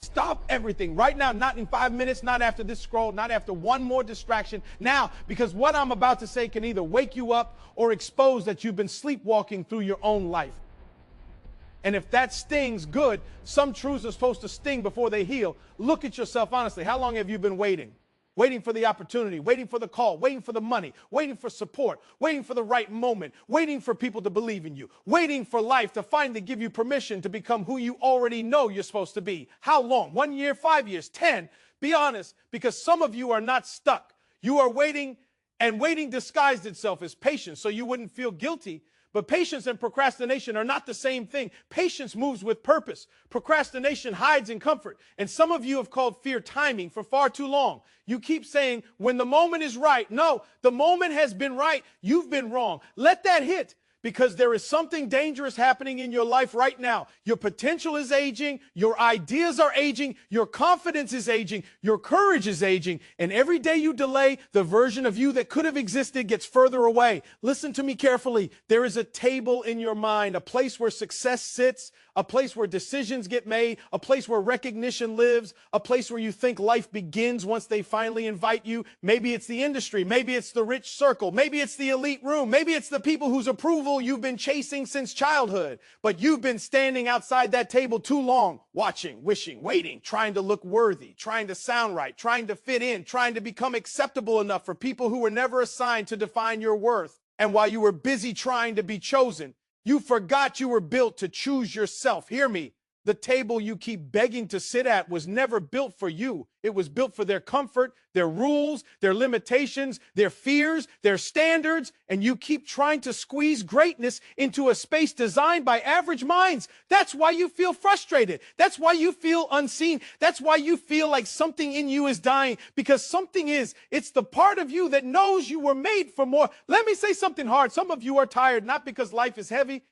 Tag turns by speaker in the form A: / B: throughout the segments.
A: Stop everything right now, not in 5 minutes, not after this scroll, not after one more distraction. Now, because what I'm about to say can either wake you up or expose that you've been sleepwalking through your own life. And if that stings, good. Some truths are supposed to sting before they heal. Look at yourself honestly. How long have you been waiting? Waiting for the opportunity, waiting for the call, waiting for the money, waiting for support, waiting for the right moment, waiting for people to believe in you, waiting for life to finally give you permission to become who you already know you're supposed to be. How long? 1 year, 5 years, 10? Be honest, because some of you are not stuck. You are waiting, and waiting disguised itself as patience so you wouldn't feel guilty. But patience and procrastination are not the same thing. Patience moves with purpose. Procrastination hides in comfort. And some of you have called fear timing for far too long. You keep saying, when the moment is right. No, the moment has been right. You've been wrong. Let that hit. Because there is something dangerous happening in your life right now. Your potential is aging. Your ideas are aging. Your confidence is aging. Your courage is aging. And every day you delay, the version of you that could have existed gets further away. Listen to me carefully. There is a table in your mind, a place where success sits, a place where decisions get made, a place where recognition lives, a place where you think life begins once they finally invite you. Maybe it's the industry. Maybe it's the rich circle. Maybe it's the elite room. Maybe it's the people whose approval you've been chasing since childhood. But you've been standing outside that table too long, watching, wishing, waiting, trying to look worthy, trying to sound right, trying to fit in, trying to become acceptable enough for people who were never assigned to define your worth. And while you were busy trying to be chosen, you forgot you were built to choose yourself. Hear me. The table you keep begging to sit at was never built for you. It was built for their comfort, their rules, their limitations, their fears, their standards, and you keep trying to squeeze greatness into a space designed by average minds. That's why you feel frustrated. That's why you feel unseen. That's why you feel like something in you is dying, because something is. It's the part of you that knows you were made for more. Let me say something hard. Some of you are tired, not because life is heavy.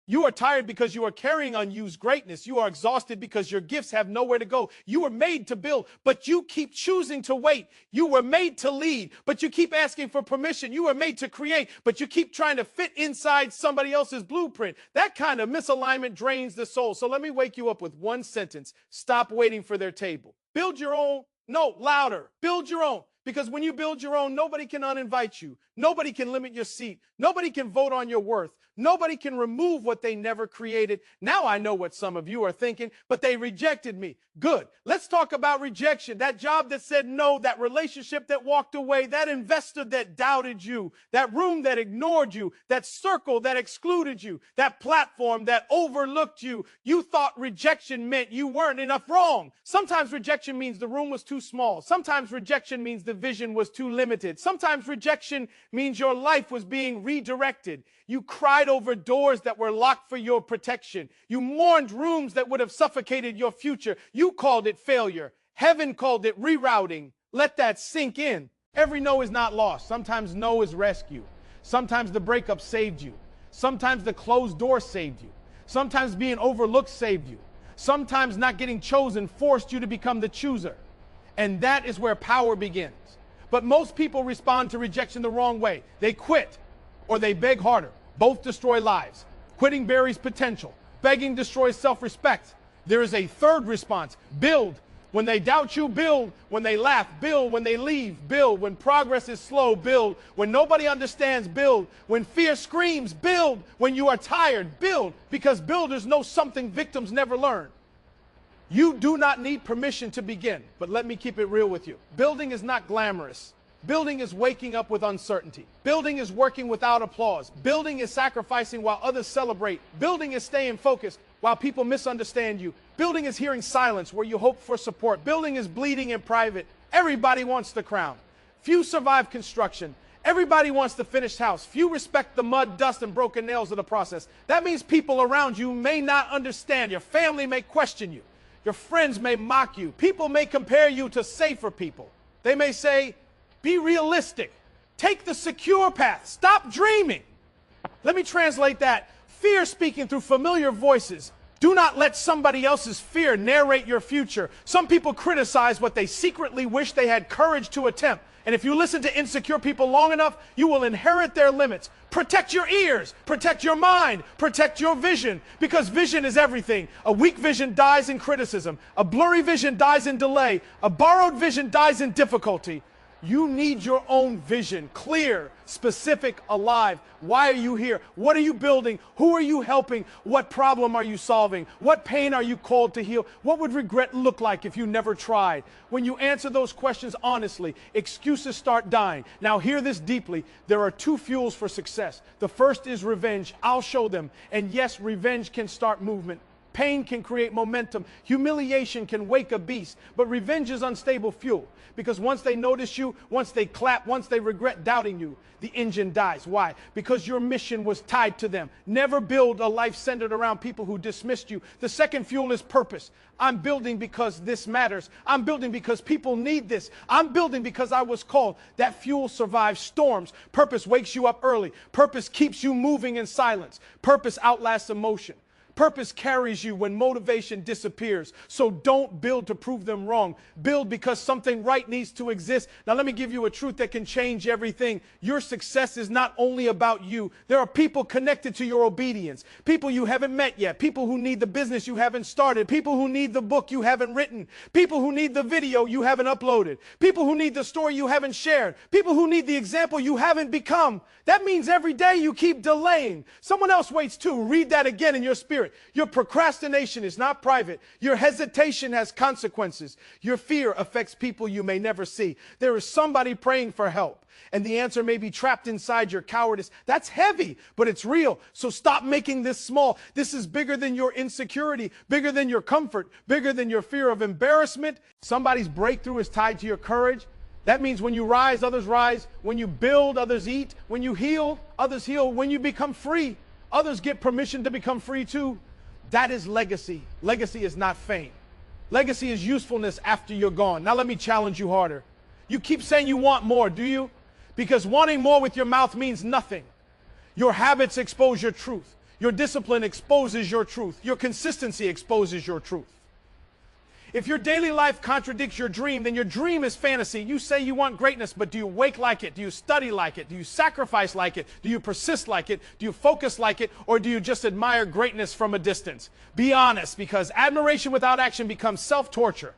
A: You are tired because you are carrying unused greatness. You are exhausted because your gifts have nowhere to go. You were made to build, but you keep choosing to wait. You were made to lead, but you keep asking for permission. You were made to create, but you keep trying to fit inside somebody else's blueprint. That kind of misalignment drains the soul. So let me wake you up with one sentence. Stop waiting for their table. Build your own. No, louder. Build your own. Because when you build your own, nobody can uninvite you. Nobody can limit your seat. Nobody can vote on your worth. Nobody can remove what they never created. Now I know what some of you are thinking, but they rejected me. Good. Let's talk about rejection. That job that said no, that relationship that walked away, that investor that doubted you, that room that ignored you, that circle that excluded you, that platform that overlooked you. You thought rejection meant you weren't enough. Wrong. Sometimes rejection means the room was too small. Sometimes rejection means the vision was too limited. Sometimes rejection means your life was being redirected. You cried over doors that were locked for your protection. You mourned rooms that would have suffocated your future. You called it failure. Heaven called it rerouting. Let that sink in. Every no is not lost. Sometimes no is rescue. Sometimes the breakup saved you. Sometimes the closed door saved you. Sometimes being overlooked saved you. Sometimes not getting chosen forced you to become the chooser. And that is where power begins. But most people respond to rejection the wrong way. They quit or they beg harder. Both destroy lives. Quitting buries potential. Begging destroys self-respect. There is a third response. Build. When they doubt you, build. When they laugh, build. When they leave, build. When progress is slow, build. When nobody understands, build. When fear screams, build. When you are tired, build. Because builders know something victims never learn. You do not need permission to begin, but let me keep it real with you. Building is not glamorous. Building is waking up with uncertainty. Building is working without applause. Building is sacrificing while others celebrate. Building is staying focused while people misunderstand you. Building is hearing silence where you hope for support. Building is bleeding in private. Everybody wants the crown. Few survive construction. Everybody wants the finished house. Few respect the mud, dust, and broken nails of the process. That means people around you may not understand. Your family may question you. Your friends may mock you. People may compare you to safer people. They may say, be realistic. Take the secure path. Stop dreaming. Let me translate that. Fear speaking through familiar voices. Do not let somebody else's fear narrate your future. Some people criticize what they secretly wish they had courage to attempt. And if you listen to insecure people long enough, you will inherit their limits. Protect your ears, protect your mind, protect your vision, because vision is everything. A weak vision dies in criticism. A blurry vision dies in delay. A borrowed vision dies in difficulty. You need your own vision, clear, specific, alive. Why are you here? What are you building? Who are you helping? What problem are you solving? What pain are you called to heal? What would regret look like if you never tried? When you answer those questions honestly, excuses start dying. Now hear this deeply. There are two fuels for success. The first is revenge. I'll show them. And yes, revenge can start movement. Pain can create momentum. Humiliation can wake a beast. But revenge is unstable fuel. Because once they notice you, once they clap, once they regret doubting you, the engine dies. Why? Because your mission was tied to them. Never build a life centered around people who dismissed you. The second fuel is purpose. I'm building because this matters. I'm building because people need this. I'm building because I was called. That fuel survives storms. Purpose wakes you up early. Purpose keeps you moving in silence. Purpose outlasts emotion. Purpose carries you when motivation disappears. So don't build to prove them wrong. Build because something right needs to exist. Now let me give you a truth that can change everything. Your success is not only about you. There are people connected to your obedience. People you haven't met yet. People who need the business you haven't started. People who need the book you haven't written. People who need the video you haven't uploaded. People who need the story you haven't shared. People who need the example you haven't become. That means every day you keep delaying. Someone else waits too. Read that again in your spirit. Your procrastination is not private. Your hesitation has consequences. Your fear affects people you may never see. There is somebody praying for help, and the answer may be trapped inside your cowardice. That's heavy, but it's real. So stop making this small. This is bigger than your insecurity, bigger than your comfort, bigger than your fear of embarrassment. Somebody's breakthrough is tied to your courage. That means when you rise, others rise. When you build, others eat. When you heal, others heal. When you become free, others get permission to become free too. That is legacy. Legacy is not fame. Legacy is usefulness after you're gone. Now let me challenge you harder. You keep saying you want more, do you? Because wanting more with your mouth means nothing. Your habits expose your truth. Your discipline exposes your truth. Your consistency exposes your truth. If your daily life contradicts your dream, then your dream is fantasy. You say you want greatness, but do you wake like it? Do you study like it? Do you sacrifice like it? Do you persist like it? Do you focus like it? Or do you just admire greatness from a distance? Be honest, because admiration without action becomes self-torture.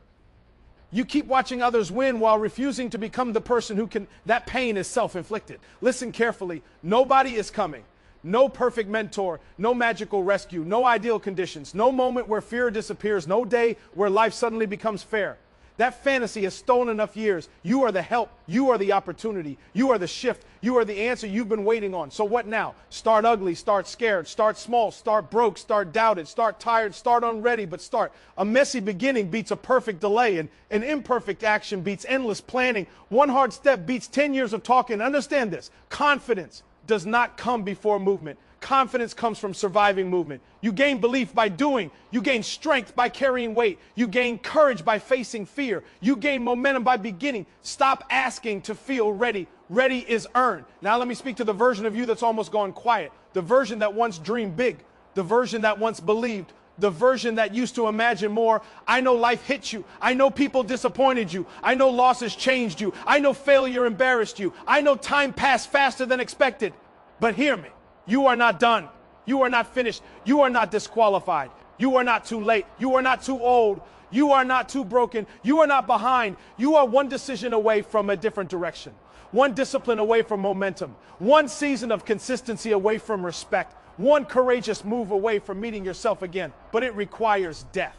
A: You keep watching others win while refusing to become the person who can. That pain is self-inflicted. Listen carefully. Nobody is coming. No perfect mentor, no magical rescue, no ideal conditions, no moment where fear disappears, no day where life suddenly becomes fair. That fantasy has stolen enough years. You are the help. You are the opportunity. You are the shift. You are the answer you've been waiting on. So what now? Start ugly, start scared, start small, start broke, start doubted, start tired, start unready, but start. A messy beginning beats a perfect delay, and an imperfect action beats endless planning. One hard step beats 10 years of talking. Understand this. Confidence does not come before movement. Confidence comes from surviving movement. You gain belief by doing. You gain strength by carrying weight. You gain courage by facing fear. You gain momentum by beginning. Stop asking to feel ready. Ready is earned. Now let me speak to the version of you that's almost gone quiet. The version that once dreamed big. The version that once believed. The version that used to imagine more. I know life hit you. I know people disappointed you. I know losses changed you. I know failure embarrassed you. I know time passed faster than expected. But hear me. You are not done. You are not finished. You are not disqualified. You are not too late. You are not too old. You are not too broken. You are not behind. You are one decision away from a different direction. One discipline away from momentum. One season of consistency away from respect. One courageous move away from meeting yourself again. But it requires death.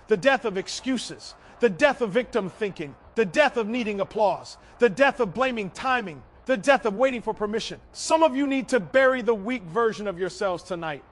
A: The death of excuses. The death of victim thinking. The death of needing applause. The death of blaming timing. The death of waiting for permission. Some of you need to bury the weak version of yourselves tonight.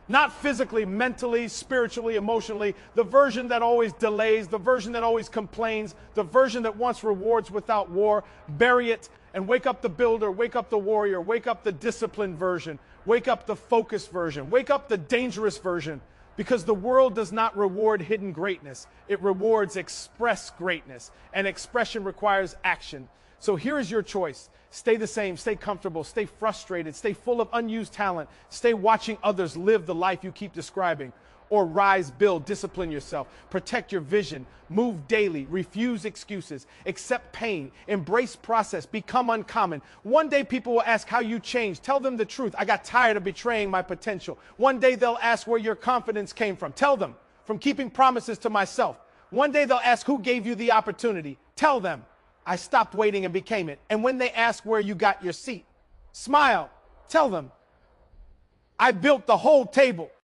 A: Not physically, mentally, spiritually, emotionally. The version that always delays, the version that always complains, the version that wants rewards without war. Bury it and wake up the builder, wake up the warrior, wake up the disciplined version, wake up the focused version, wake up the dangerous version. Because the world does not reward hidden greatness. It rewards express greatness. And expression requires action. So here is your choice. Stay the same, stay comfortable, stay frustrated, stay full of unused talent, stay watching others live the life you keep describing. or rise, build, discipline yourself, protect your vision, move daily, refuse excuses, accept pain, embrace process, become uncommon. One day people will ask how you changed. Tell them the truth. I got tired of betraying my potential. One day they'll ask where your confidence came from. Tell them, from keeping promises to myself. One day they'll ask who gave you the opportunity. Tell them, I stopped waiting and became it. And when they ask where you got your seat, smile. Tell them, I built the whole table.